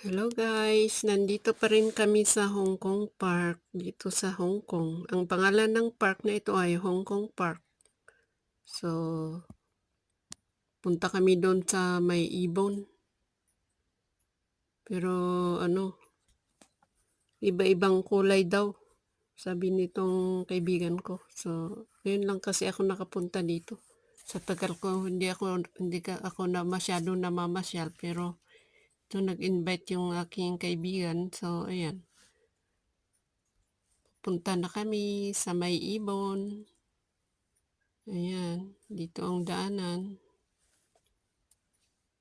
Hello guys, nandito pa rin kami sa Hong Kong Park, dito sa Hong Kong. Ang pangalan ng park na ito ay Hong Kong Park. So, punta kami doon sa May Ibon. Pero ano, iba-ibang kulay daw, sabi nitong kaibigan ko. So, ngayon lang kasi ako nakapunta dito. Sa tagal ko, hindi ako na masyado namamasyal, pero ito nag-invite yung aking kaibigan. So, ayan. Punta na kami sa May Ibon. Ayan, dito ang daanan.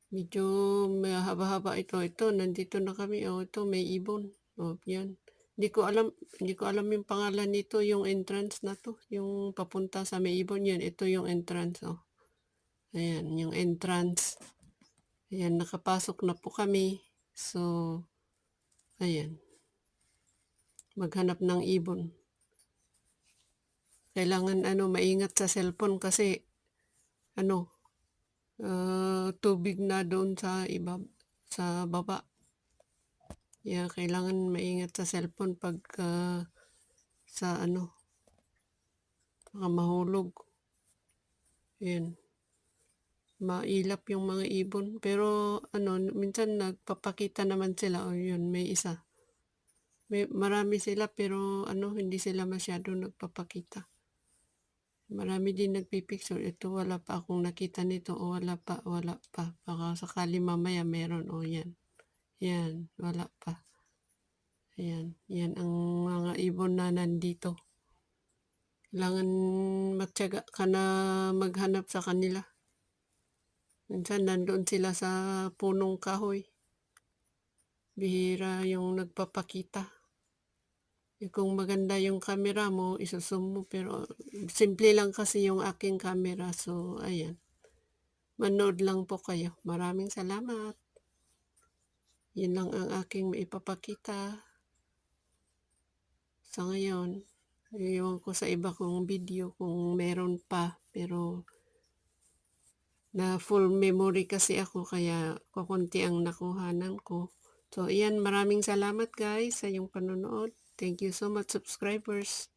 Medyo mahaba-haba ito. Ito, nandito na kami. Oh, ito may ibon. Oh, yan. Hindi ko alam yung pangalan nito, yung entrance na to, yung papunta sa may ibon yan. Ito yung entrance, oh. Ayan, yung entrance. Ayan, nakapasok na po kami. So, ayan, maghanap ng ibon. Kailangan maingat sa cellphone kasi ano, tubig na doon sa baba. Kaya kailangan maingat sa cellphone pagka sa baka mahulog. Ayan, mailap yung mga ibon. Pero minsan nagpapakita naman sila. O yun, may isa. Marami sila pero hindi sila masyado nagpapakita. Marami din nagpipicture. Ito wala pa akong nakita nito. O wala pa. Baka sakali mamaya meron. O yan. Yan, wala pa. Ayan, yan ang mga ibon na nandito. Kailangan magtiyaga ka na maghanap sa kanila. Minsan nandoon sila sa punong kahoy. Bihira yung nagpapakita. Kung maganda yung camera mo, isusum mo. Pero simple lang kasi yung aking camera. So, ayan. Manood lang po kayo. Maraming salamat. Yun lang ang aking maipapakita sa ngayon. Iwan ko sa iba kong video kung meron pa. Pero na full memory kasi ako kaya kukunti ang nakuhanan ko. So, ayan, maraming salamat guys sa iyong panonood. Thank you so much subscribers.